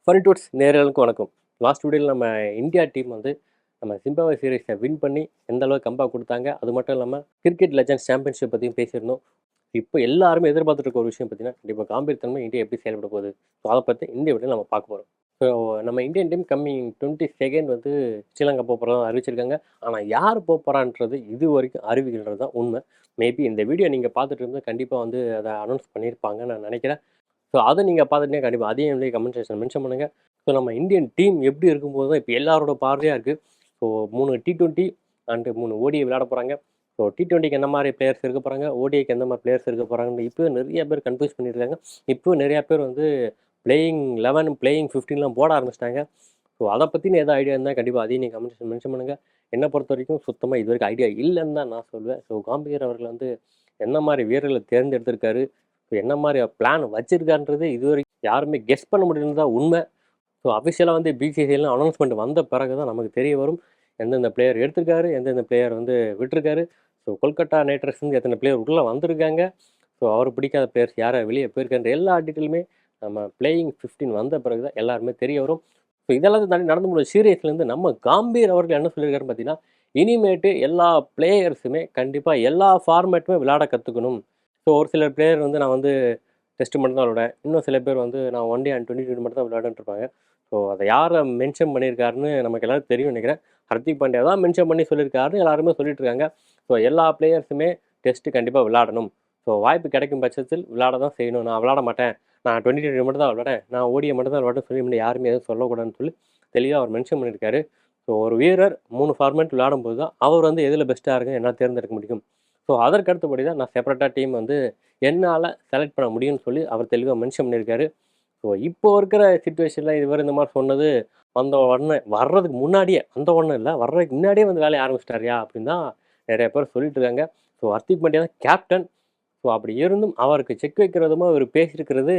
Fun dudes நேயர்களுக்கு வணக்கம். Last வீடியோல நம்ம இந்தியா டீம் வந்து நம்ம ஜிம்பாப்வே சீரிஸை வின் பண்ணி எந்த அளவுக்கு கம்பேக் கொடுத்தாங்க. அது மட்டும் இல்லாமல் கிரிக்கெட் லெஜண்ட்ஸ் சாம்பியன்ஷிப் பற்றியும் பேசியிருந்தோம். இப்போ எல்லாருமே எதிர்பார்த்துட்டு இருக்க ஒரு விஷயம் பார்த்தீங்கன்னா, கண்டிப்பாக காம்பீர் இந்தியா எப்படி செயல்பட போகுது. ஸோ அதை பற்றி இந்த வீடியோவில் நம்ம பார்க்க போகிறோம். ஸோ நம்ம இந்தியன் டீம் கம்மிங் 22 வந்து ஸ்ரீலங்கா போக போகிறதா அறிவிச்சிருக்காங்க. ஆனால் யார் போக போகிறான்றது இது வரைக்கும் அறிவிக்கிறது தான் உண்மை. மேபி இந்த வீடியோ நீங்கள் பார்த்துட்டு இருந்தால் கண்டிப்பாக வந்து அதை அனௌன்ஸ் பண்ணியிருப்பாங்கன்னு நான் நினைக்கிறேன். ஸோ அதை நீங்கள் பார்த்துட்டீங்கன்னா கண்டிப்பாக அதையும் வந்து கமெண்ட் செக்ஷன் மென்ஷன் பண்ணுங்கள். ஸோ நம்ம இந்தியன் டீம் எப்படி இருக்கும்போது தான் இப்போ எல்லாரோட பார்வையாக இருக்குது. ஸோ 3 T20 அண்டு 3 ஓடிஐ விளையாட போகிறாங்க. ஸோ T20க்கு எந்த மாதிரி பிளேயர்ஸ் இருக்க போகிறாங்க, ஓடிஐக்கு எந்த மாதிரி பிளேயர்ஸ் இருக்க போகிறாங்கன்னு இப்போ நிறைய பேர் கன்ஃபியூஸ் பண்ணியிருக்காங்க. இப்போ நிறையா பேர் வந்து பிளேயிங் 11 பிளேயிங் 15லாம் போட ஆரம்பிச்சிட்டாங்க. ஸோ அதை பற்றின எதாவது ஐடியா இருந்தால் கண்டிப்பாக அதையும் நீங்கள் கமெண்ட் செக்ஷன் மென்ஷன் பண்ணுங்கள். என்னை பொறுத்த வரைக்கும் சுத்தமாக இது வரைக்கும் ஐடியா இல்லைன்னு தான் நான் சொல்லுவேன். ஸோ காம்பீர் அவர்கள் வந்து என்ன மாதிரி வீரர்களை தேர்ந்தெடுத்திருக்காரு, ஸோ என்ன மாதிரி பிளான் வச்சிருக்கான்றது இதுவரைக்கும் யாருமே கெஸ் பண்ண முடியும்னு தான் உண்மை. ஸோ அஃபிஷியலாக வந்து பிசிசிஐலாம் அனௌன்ஸ்மெண்ட் வந்த பிறகு தான் நமக்கு தெரிய வரும். எந்தெந்த பிளேயர் எடுத்திருக்காரு, எந்தெந்த பிளேயர் வந்து விட்டுருக்காரு. ஸோ கொல்கத்தா நைட் ரைடர்ஸ்லேருந்து எத்தனை பிளேயர் உள்ளே வந்திருக்காங்க. ஸோ அவர் பிடிக்காத பிளேயர்ஸ் யாரை வெளியே போயிருக்கான்ற எல்லா டீட்டெயிலுமே நம்ம பிளேயிங் 15 வந்த பிறகு தான் எல்லாருமே தெரிய வரும். ஸோ இதெல்லாம் தாண்டி நடந்து முடிஞ்ச சீரியஸ்லேருந்து நம்ம காம்பீர் அவர்கள் என்ன சொல்லியிருக்காருன்னு பார்த்தீங்கன்னா, இனிமேட்டு எல்லா பிளேயர்ஸுமே கண்டிப்பாக எல்லா ஃபார்மேட்டுமே விளையாட கற்றுக்கணும். ஸோ ஒரு சில பிளேயர் வந்து நான் வந்து டெஸ்ட் மட்டும் தான் விளையாடுவேன். இன்னும் சில பேர் வந்து நான் ஒன் டே அண்ட் 20 மட்டும் தான் விளையாடுன்னு இருப்பாங்க. ஸோ அதை யாரை மென்ஷன் பண்ணியிருக்காருன்னு நமக்கு எல்லாரும் தெரியும் நினைக்கிறேன். ஹர்திக் பாண்டியா தான் மென்ஷன் பண்ணி சொல்லியிருக்காருன்னு எல்லாருமே சொல்லிட்டு இருக்காங்க. ஸோ எல்லா பிளேயர்ஸுமே டெஸ்ட்டு கண்டிப்பாக விளையாடணும். ஸோ வாய்ப்பு கிடைக்கும் பட்சத்தில் விளையாட தான் செய்யணும். நான் விளையாட மாட்டேன், நான் 20 மட்டும் தான் விளையாடேன், நான் ஓடியை மட்டும் தான் விளையாட சொல்லி யாருமே எதுவும் சொல்லக்கூடாதுன்னு சொல்லி தெளிவாக அவர் மென்ஷன் பண்ணியிருக்காரு. ஸோ ஒரு வீரர் 3 ஃபார்மேட் விளையாடும்போது தான் அவர் வந்து எதில் பெஸ்ட்டாக இருக்குன்னு என்னால் தேர்ந்தெடுக்க முடியும். ஸோ அதற்கு அடுத்தபடி தான் நான் செப்பரேட்டாக டீம் வந்து என்னால் செலக்ட் பண்ண முடியும்னு சொல்லி அவர் தெளிவாக மென்ஷன் பண்ணியிருக்காரு. ஸோ இப்போ இருக்கிற சிச்சுவேஷனில் இதுவரை இந்த மாதிரி சொன்னது வந்த உடனே வர்றதுக்கு முன்னாடியே அந்த ஒன்றும் இல்லை, வர்றதுக்கு முன்னாடியே வந்து வேலையை ஆரம்பிச்சிட்டாரியா அப்படின்னு தான் நிறைய பேர் சொல்லிட்டு இருக்காங்க. ஸோ ஹர்திக் பாண்டியா தான் கேப்டன். ஸோ அப்படி இருந்தும் அவருக்கு செக் வைக்கிறதுமா இவர் பேசியிருக்கிறது,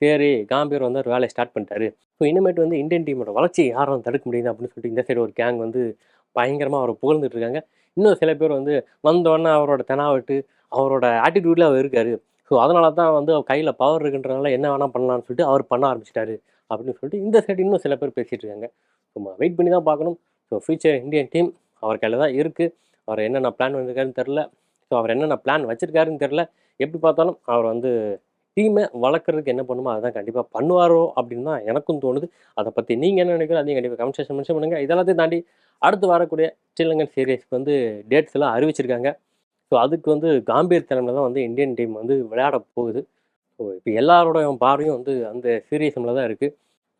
சரி காம்பீர் வந்து ஒரு வேலையை ஸ்டார்ட் பண்ணிட்டாரு. ஸோ இனிமேட்டு வந்து இந்தியன் டீமோட வளர்ச்சியை யாரும் தடுக்க முடியுது அப்படின்னு சொல்லிட்டு இந்த சைடு ஒரு கேங் வந்து பயங்கரமாக அவரை புகழ்ந்துட்டு இருக்காங்க. இன்னும் சில பேர் வந்து வந்தோடனே அவரோட தெனாவட்டு அவரோட ஆட்டிடியூடில் அவர் இருக்காரு. ஸோ அதனால தான் வந்து அவர் கையில் பவர் இருக்குன்றனால என்ன வேணால் பண்ணலான்னு சொல்லிட்டு அவர் பண்ண ஆரம்பிச்சிட்டாரு அப்படின்னு சொல்லிட்டு இந்த சைடு இன்னும் சில பேர் பேசிகிட்டு இருக்காங்க. சும்மா வெயிட் பண்ணி தான் பார்க்கணும். ஸோ ஃபியூச்சர் இந்தியன் டீம் அவர் கையில் தான் இருக்குது. அவர் என்னென்ன பிளான் வந்திருக்காருன்னு தெரில. ஸோ அவர் என்னென்ன பிளான் வச்சுருக்காருன்னு தெரில. எப்படி பார்த்தாலும் அவர் வந்து டீமை வளர்க்குறதுக்கு என்ன பண்ணுமோ அதை தான் கண்டிப்பாக பண்ணுவாரோ அப்படின்னு தான் எனக்கும் தோணுது. அதை பற்றி நீங்கள் என்ன நினைக்கிறோம் அதையும் கண்டிப்பாக கமெண்ட் செக்ஷன் மென்ஷன் பண்ணுங்கள். இதெல்லாத்தையும் தாண்டி அடுத்து வரக்கூடிய ஸ்ரீலங்கன் சீரீஸ்க்கு வந்து டேட்ஸ் எல்லாம் அறிவிச்சிருக்காங்க. ஸோ அதுக்கு வந்து காம்பீர் தலைமையில் தான் வந்து இந்தியன் டீம் வந்து விளையாட போகுது. ஸோ இப்போ எல்லாரோட பார்வையும் வந்து அந்த சீரீஸ் மேலே தான் இருக்குது.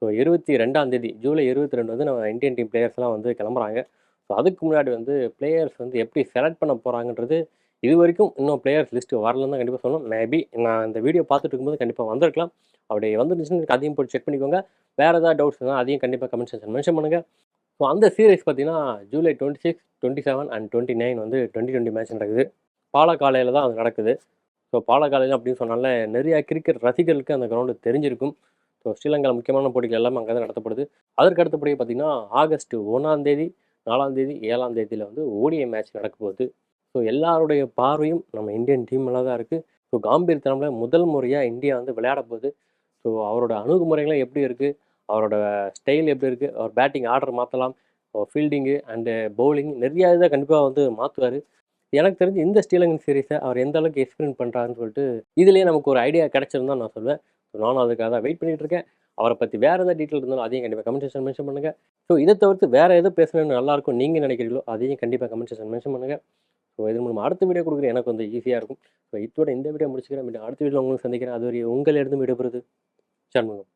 ஸோ 22ஆம் தேதி ஜூலை 22 வந்து நம்ம இந்தியன் டீம் பிளேயர்ஸ்லாம் வந்து கிளம்புறாங்க. ஸோ அதுக்கு முன்னாடி வந்து பிளேயர்ஸ் வந்து எப்படி செலக்ட் பண்ண போகிறாங்கன்றது இது வரைக்கும் இன்னும் பிளேயர்ஸ் லிஸ்ட்டு வரலன்னு தான் கண்டிப்பாக சொல்லணும். மேபி நான் இந்த வீடியோ பார்த்துட்டு இருக்கும்போது கண்டிப்பாக வந்திருக்கலாம். அப்படி வந்துருந்துச்சுன்னு அதையும் போட்டு செக் பண்ணிக்கோங்க. வேறு ஏதாவது டவுட்ஸ் இருந்தால் அதையும் கண்டிப்பாக கமெண்ட் செக்ஷன் மென்ஷன் பண்ணுங்கள். ஸோ அந்த சீரீஸ் பார்த்தீங்கன்னா ஜூலை 26, 27 அண்ட் 29 வந்து 2020 மேட்ச் நடக்குது. பாலக்காலையில் தான் அது நடக்குது. ஸோ பாலக்காலையில் அப்படின்னு சொன்னால நிறையா கிரிக்கெட் ரசிகர்களுக்கு அந்த கிரவுண்டு தெரிஞ்சிருக்கும். ஸோ ஸ்ரீலங்காவில் முக்கியமான போட்டிகள் எல்லாமே அங்கே தான் நடத்தப்படுது. அதற்கு அடுத்தபடி பார்த்தீங்கன்னா ஆகஸ்ட் 1ஆம் தேதி, 4ஆம் தேதி, 7ஆம் தேதியில் வந்து ஓடிஐ மேட்ச் நடக்க போகுது. ஸோ எல்லாருடைய பார்வையும் நம்ம இந்தியன் டீமில் தான் இருக்குது. ஸோ காம்பீர் தலைமையில் முதல் முறையாக இந்தியா வந்து விளையாட போகுது. ஸோ அவரோட அணுகுமுறைகள்லாம் எப்படி இருக்குது, அவரோட ஸ்டைல் எப்படி இருக்குது, அவர் பேட்டிங் ஆர்டர் மாற்றலாம், ஃபீல்டிங்கு அண்டு பவுலிங் நிறையா இதை கண்டிப்பாக வந்து மாற்றுவார். எனக்கு தெரிஞ்சு இந்த ஸ்ரீலங்கன் சீரீஸை அவர் எந்த அளவுக்கு எக்ஸ்பிளைன் பண்ணுறாருன்னு சொல்லிட்டு இதுலேயே நமக்கு ஒரு ஐடியா கிடச்சிருந்தான் நான் சொல்லுவேன். ஸோ நானும் அதுக்காக தான் வெயிட் பண்ணிகிட்டு இருக்கேன். அவரை பற்றி வேறு ஏதாவது டீட்டெயில் இருந்தாலும் அதையும் கண்டிப்பாக கமெண்ட் செக்ஷன் மென்ஷன் பண்ணுங்கள். ஸோ இதை தவிர்த்து வேறு எது பேசணும்னு நல்லாயிருக்கும் நீங்கள் நினைக்கிறீங்களோ அதையும் கண்டிப்பாக கமெண்ட் செக்ஷன் மென்ஷன் பண்ணுங்கள். ஸோ இது மூலமாக அடுத்த வீடியோ கொடுக்குறது எனக்கு வந்து ஈஸியாக இருக்கும். ஸோ இதோட இந்த வீடியோ முடிச்சுக்கிறேன். அடுத்த வீடியோ உங்களுக்கு சந்திக்கிறேன். அதுவரை உங்களிடம் விடைபெறுவது சண்முகம்.